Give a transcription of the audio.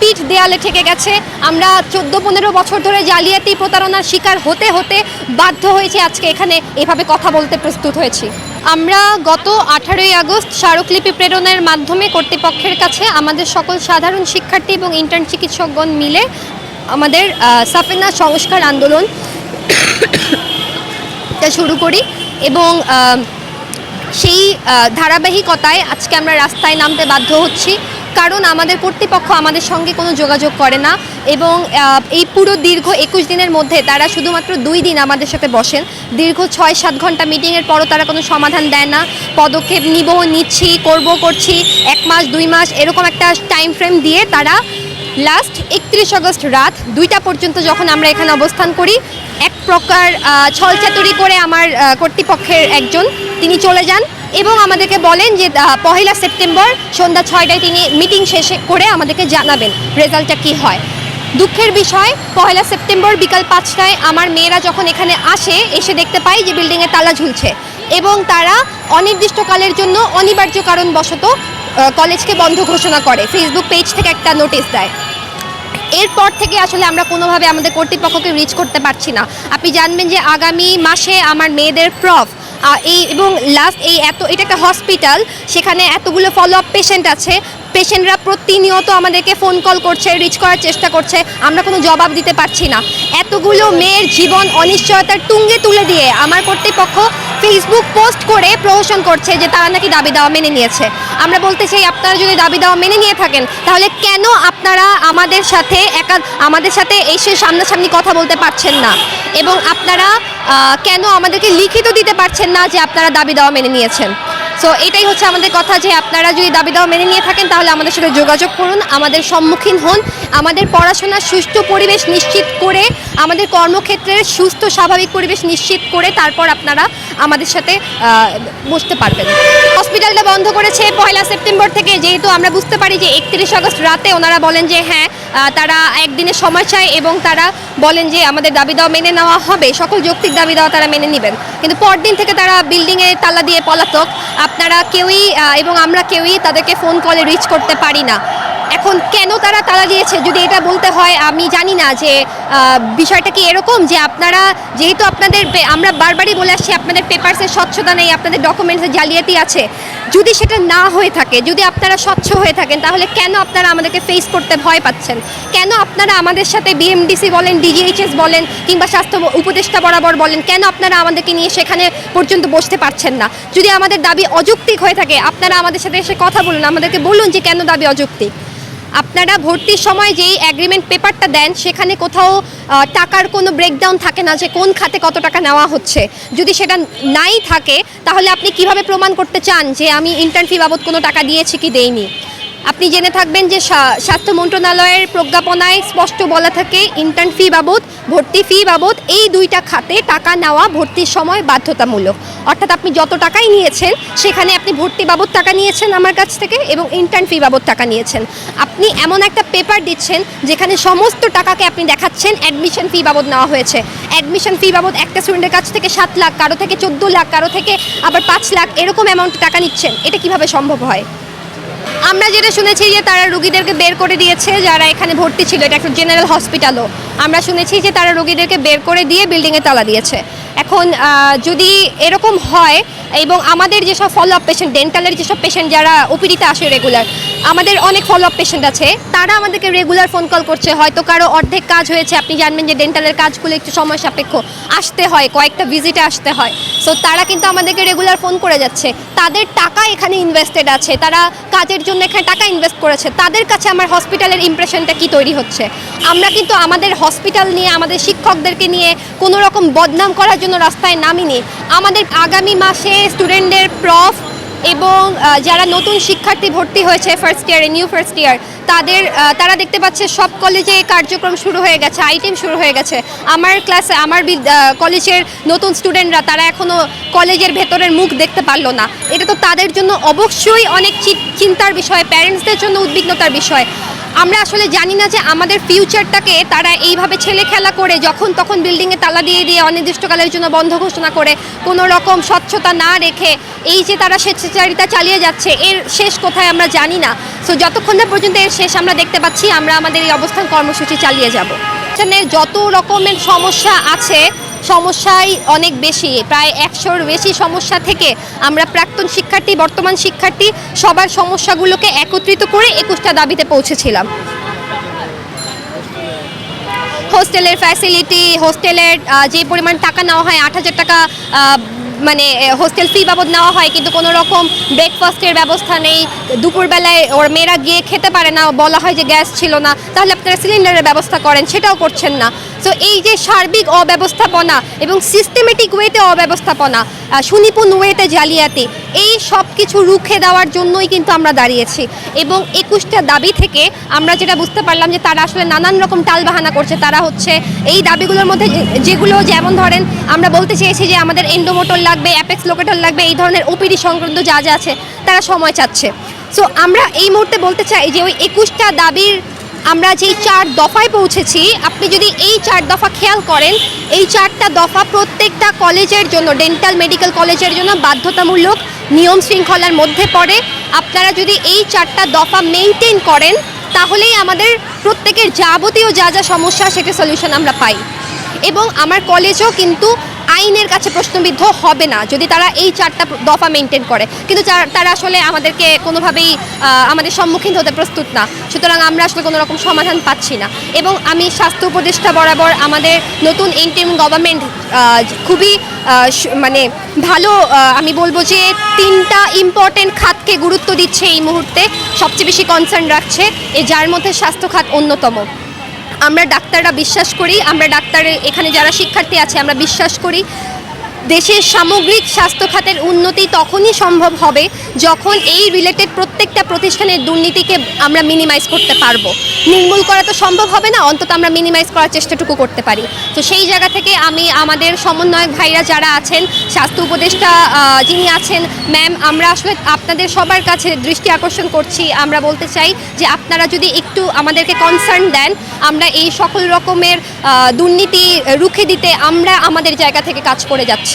পিঠ দেয়ালে ঠেকে গেছে। আমরা 14-15 বছর ধরে জালিয়াতি প্রতারণার শিকার হতে হতে বাধ্য হয়েছি আজকে এখানে এভাবে কথা বলতে প্রস্তুত হয়েছি। আমরা গত 18ই আগস্ট স্মারকলিপি প্রেরণের মাধ্যমে কর্তৃপক্ষের কাছে আমাদের সকল সাধারণ শিক্ষার্থী এবং ইন্টার্ন চিকিৎসকগণ মিলে আমাদের সাফিনা সংস্কার আন্দোলন শুরু করি এবং সেই ধারাবাহিকতায় আজকে আমরা রাস্তায় নামতে বাধ্য হচ্ছি, কারণ আমাদের কর্তৃপক্ষ আমাদের সঙ্গে কোনো যোগাযোগ করে না এবং এই পুরো দীর্ঘ 21 দিনের মধ্যে তারা শুধুমাত্র 2 দিন আমাদের সাথে বসেন। দীর্ঘ 6-7 ঘন্টা মিটিংয়ের পরও তারা কোনো সমাধান দেয় না। পদক্ষেপ নিচ্ছি, করছি 1 মাস 2 মাস এরকম একটা টাইম ফ্রেম দিয়ে তারা লাস্ট 31 আগস্ট রাত 2টা পর্যন্ত যখন আমরা এখানে অবস্থান করি, এক প্রকার ছলচাতুরি করে আমার কর্তৃপক্ষের একজন তিনি চলে যান এবং আমাদেরকে বলেন যে 1 সেপ্টেম্বর সন্ধ্যা 6টায় তিনি মিটিং শেষে করে আমাদেরকে জানাবেন রেজাল্টটা কী হয়। দুঃখের বিষয় 1 সেপ্টেম্বর বিকাল 5টায় আমার মেয়েরা যখন এখানে এসে দেখতে পাই যে বিল্ডিংয়ে তালা ঝুলছে এবং তারা অনির্দিষ্টকালের জন্য অনিবার্য কারণবশত কলেজকে বন্ধ ঘোষণা করে, ফেসবুক পেজ থেকে একটা নোটিশ দেয়। এরপর থেকে আসলে আমরা কোনোভাবে আমাদের কর্তৃপক্ষকে রিচ করতে পারছি না। আপনি জানবেন যে আগামী মাসে আমার মেয়েদের প্রফ এবং লাস্ট এটা একটা হসপিটাল, সেখানে এতগুলো ফলো আপ পেশেন্ট আছে, পেশেন্টরা প্রতিনিয়ত আমাদেরকে ফোন কল করছে, রিচ করার চেষ্টা করছে, আমরা কোনো জবাব দিতে পারছি না। এতগুলো মেয়ের জীবন অনিশ্চয়তার তুঙ্গে তুলে দিয়ে আমার কর্তৃপক্ষ ফেসবুক পোস্ট করে প্রহসন করছে যে তারা নাকি দাবি দাওয়া মেনে নিয়েছে। আমরা বলতে চাই, আপনারা যদি দাবি দাওয়া মেনে নিয়ে থাকেন তাহলে কেন আপনারা আমাদের সাথে এসে সামনাসামনি কথা বলতে পারছেন না এবং আপনারা কেন আমাদেরকে লিখিত দিতে পারছেন না যে আপনারা দাবি দাওয়া মেনে নিয়েছেন। সো এটাই হচ্ছে আমাদের কথা, যে আপনারা যদি দাবি দাওয়া মেনে নিয়ে থাকেন তাহলে আমাদের সাথে যোগাযোগ করুন, আমাদের সম্মুখীন হন, আমাদের পড়াশোনার সুষ্ঠু পরিবেশ নিশ্চিত করে, আমাদের কর্মক্ষেত্রের সুস্থ স্বাভাবিক পরিবেশ নিশ্চিত করে তারপর আপনারা আমাদের সাথে বসতে পারবেন। হসপিটালটা বন্ধ করেছে 1 সেপ্টেম্বর থেকে, যেহেতু আমরা বুঝতে পারি যে 31 আগস্ট রাতে ওনারা বলেন যে হ্যাঁ তারা একদিনের সময় চায় এবং তারা বলেন যে আমাদের দাবি দাওয়া মেনে নেওয়া হবে, সকল যৌক্তিক দাবি দাওয়া তারা মেনে নেবেন, কিন্তু পরদিন থেকে তারা বিল্ডিংয়ে তালা দিয়ে পলাতক। আপনারা কেউই এবং আমরা কেউই তাদেরকে ফোন কলে রিচ করতে পারি না। এখন কেন তারা তালা দিয়েছে যদি এটা বলতে হয়, আমি জানি না যে বিষয়টা কি এরকম যে আপনারা যেহেতু আমরা বারবারই বলে আসছি আপনাদের পেপারসের স্বচ্ছতা নেই, আপনাদের ডকুমেন্টসে জালিয়াতি আছে। যদি সেটা না হয়ে থাকে, যদি আপনারা স্বচ্ছ হয়ে থাকেন, তাহলে কেন আপনারা আমাদেরকে ফেস করতে ভয় পাচ্ছেন? কেন আপনারা আমাদের সাথে বিএমডিসি বলেন, ডিজিএইচএস বলেন কিংবা স্বাস্থ্য উপদেষ্টা বরাবর বলেন, কেন আপনারা আমাদেরকে নিয়ে সেখানে পর্যন্ত বসতে পারছেন না? যদি আমাদের দাবি অযৌক্তিক হয়ে থাকে আপনারা আমাদের সাথে এসে কথা বলুন, আমাদেরকে বলুন যে কেন দাবি অযৌক্তিক। আপনারা ভর্তির সময় যেই অ্যাগ্রিমেন্ট পেপারটা দেন সেখানে কোথাও টাকার কোনো ব্রেকডাউন থাকে না যে কোন খাতে কত টাকা নেওয়া হচ্ছে। যদি সেটা নাই থাকে তাহলে আপনি কিভাবে প্রমাণ করতে চান যে আমি ইন্টার্ন ফি বাবদ কোনো টাকা দিয়েছি কি দেইনি? আপনি জেনে থাকবেন যে স্বাস্থ্য মন্ত্রণালয়ের প্রজ্ঞাপনায় স্পষ্ট বলা থাকে ইন্টার্ন ফি বাবদ, ভর্তি ফি বাবদ এই 2টা খাতে টাকা নেওয়া ভর্তির সময় বাধ্যতামূলক। অর্থাৎ আপনি যত টাকাই নিয়েছেন সেখানে আপনি ভর্তি বাবদ টাকা নিয়েছেন আমার কাছ থেকে এবং ইন্টার্ন ফি বাবদ টাকা নিয়েছেন। আপনি এমন একটা পেপার দিচ্ছেন যেখানে সমস্ত টাকাকে আপনি দেখাচ্ছেন অ্যাডমিশন ফি বাবদ নেওয়া হয়েছে। অ্যাডমিশন ফি বাবদ একটা স্টুডেন্টের কাছ থেকে 7 লাখ, কারো থেকে 14 লাখ, কারো থেকে আবার 5 লাখ এরকম অ্যামাউন্ট টাকা নিচ্ছেন। এটা কিভাবে সম্ভব হয়? আমরা যেটা শুনেছি যে তারা রোগীদেরকে বের করে দিয়েছে যারা এখানে ভর্তি ছিল, এটা একটা জেনারেল হসপিটালও। আমরা শুনেছি যে তারা রোগীদেরকে বের করে দিয়ে বিল্ডিংয়ে তালা দিয়েছে। এখন যদি এরকম হয় এবং আমাদের যেসব ফলো আপ পেশেন্ট, ডেন্টালের যেসব পেশেন্ট যারা ওপিডিতে আসে রেগুলার, আমাদের অনেক ফলো আপ পেশেন্ট আছে, তারা আমাদেরকে রেগুলার ফোন কল করছে। হয়তো কারো অর্ধেক কাজ হয়েছে, আপনি জানবেন যে ডেন্টালের কাজগুলো একটু সময় সাপেক্ষ, আসতে হয়, কয়েকটা ভিজিটে আসতে হয়। সো তারা কিন্তু আমাদেরকে রেগুলার ফোন করে যাচ্ছে, তাদের টাকা এখানে ইনভেস্টেড আছে, তারা কাজের জন্য এখানে টাকা ইনভেস্ট করেছে। তাদের কাছে আমার হসপিটালের ইমপ্রেশনটা কি তৈরি হচ্ছে? আমরা কিন্তু আমাদের হসপিটাল নিয়ে, আমাদের শিক্ষকদেরকে নিয়ে কোনো রকম বদনাম করার জন্য রাস্তায় নামিনি। আমাদের আগামী মাসে স্টুডেন্টদের প্রফ এবং যারা নতুন শিক্ষার্থী ভর্তি হয়েছে ফার্স্ট ইয়ারে, নিউ ফার্স্ট ইয়ার, তারা দেখতে পাচ্ছে সব কলেজে কার্যক্রম শুরু হয়ে গেছে, আইটেম শুরু হয়ে গেছে। আমার কলেজের নতুন স্টুডেন্টরা তারা এখনও কলেজের ভেতরের মুখ দেখতে পারলো না। এটা তো তাদের জন্য অবশ্যই অনেক চিন্তার বিষয়, প্যারেন্টসদের জন্য উদ্বিগ্নতার বিষয়। আমরা আসলে জানি না যে আমাদের ফিউচারটাকে তারা এইভাবে ছেলে খেলা করে যখন তখন বিল্ডিংয়ে তালা দিয়ে দিয়ে অনির্দিষ্টকালের জন্য বন্ধ ঘোষণা করে কোনো রকম স্বচ্ছতা না রেখে এই যে তারা স্বেচ্ছাচারিতা চালিয়ে যাচ্ছে, এর শেষ কোথায় আমরা জানি না। সো যতক্ষণ না পর্যন্ত এর শেষ আমরা দেখতে পাচ্ছি, আমরা আমাদের এই অবস্থান কর্মসূচি চালিয়ে যাব। এখানে যত রকমের সমস্যা আছে, সমস্যাই অনেক বেশি, প্রায় 100-র বেশি সমস্যা থেকে আমরা প্রাক্তন শিক্ষার্থী, বর্তমান শিক্ষার্থী সবার সমস্যাগুলোকে একত্রিত করে 21টা দাবিতে পৌঁছেছিলাম। হোস্টেলের ফ্যাসিলিটি, হোস্টেলের যে পরিমাণ টাকা নেওয়া হয় 8,000 টাকা মানে হোস্টেল ফি বাবদ নেওয়া হয়, কিন্তু কোনো রকম ব্রেকফাস্টের ব্যবস্থা নেই। দুপুরবেলায় ওর মেয়েরা গিয়ে খেতে পারে না, বলা হয় যে গ্যাস ছিল না, তাহলে আপনারা সিলিন্ডারের ব্যবস্থা করেন, সেটাও করছেন না। সো এই যে সার্বিক অব্যবস্থাপনা এবং সিস্টেমেটিক ওয়েতে অব্যবস্থাপনা, সুনিপুণ ওয়েতে জালিয়াতি, এই সব কিছু রুখে দেওয়ার জন্যই কিন্তু আমরা দাঁড়িয়েছি। এবং 21টা দাবি থেকে আমরা যেটা বুঝতে পারলাম যে তারা আসলে নানান রকম টালবাহানা করছে। তারা হচ্ছে এই দাবিগুলোর মধ্যে যেগুলো, যেমন ধরেন আমরা বলতে চেয়েছি যে আমাদের এন্ডোমোটর লাগবে, অ্যাপেক্স লোকেটর লাগবে, এই ধরনের ওপিডি সংক্রান্ত যা যা আছে তারা সময় চাচ্ছে। সো আমরা এই মুহূর্তে বলতে চাই যে ওই 21টা দাবির আমরা যেই 4 দফায় পৌঁছেছি, আপনি যদি এই 4 দফা খেয়াল করেন, এই 4টা দফা প্রত্যেকটা কলেজের জন্য, ডেন্টাল মেডিকেল কলেজের জন্য বাধ্যতামূলক নিয়ম শৃঙ্খলার মধ্যে পড়ে। আপনারা যদি এই 4টা দফা মেনটেন করেন, তাহলেই আমাদের প্রত্যেকের যাবতীয় যা যা সমস্যা সেটা সলিউশন আমরা পাই। এবং আমার কলেজও কিন্তু আইনের কাছে প্রশ্নবিদ্ধ হবে না যদি তারা এই 4টা দফা মেনটেন করে, কিন্তু তারা আসলে আমাদেরকে কোনোভাবেই আমাদের সম্মুখীন হতে প্রস্তুত না। সুতরাং আমরা আসলে কোনো রকম সমাধান পাচ্ছি না। এবং আমি স্বাস্থ্য উপদেষ্টা বরাবর আমাদের নতুন ইন্টারিম গভর্নমেন্ট খুবই মানে ভালো, আমি বলবো যে 3টা ইম্পর্টেন্ট খাতকে গুরুত্ব দিচ্ছে এই মুহূর্তে, সবচেয়ে বেশি কনসার্ন রাখছে, যার মধ্যে স্বাস্থ্য খাত অন্যতম। আমরা ডাক্তাররা বিশ্বাস করি, আমরা ডাক্তারের এখানে যারা শিক্ষার্থী আছে আমরা বিশ্বাস করি দেশের সামগ্রিক স্বাস্থ্য খাতের উন্নতি তখনই সম্ভব হবে যখন এই রিলেটেড প্রত্যেকটা প্রতিষ্ঠানের দুর্নীতিকে আমরা মিনিমাইজ করতে পারবো। নির্মূল করা তো সম্ভব হবে না, অন্তত আমরা মিনিমাইজ করার চেষ্টাটুকু করতে পারি। তো সেই জায়গা থেকে আমি আমাদের সমন্বয়ক ভাইরা যারা আছেন, স্বাস্থ্য উপদেষ্টা যিনি আছেন ম্যাম, আমরা আসলে আপনাদের সবার কাছে দৃষ্টি আকর্ষণ করছি। আমরা বলতে চাই যে আপনারা যদি একটু আমাদেরকে কনসার্ন দেন, আমরা এই সকল রকমের দুর্নীতি রুখে দিতে আমরা আমাদের জায়গা থেকে কাজ করে যাচ্ছি।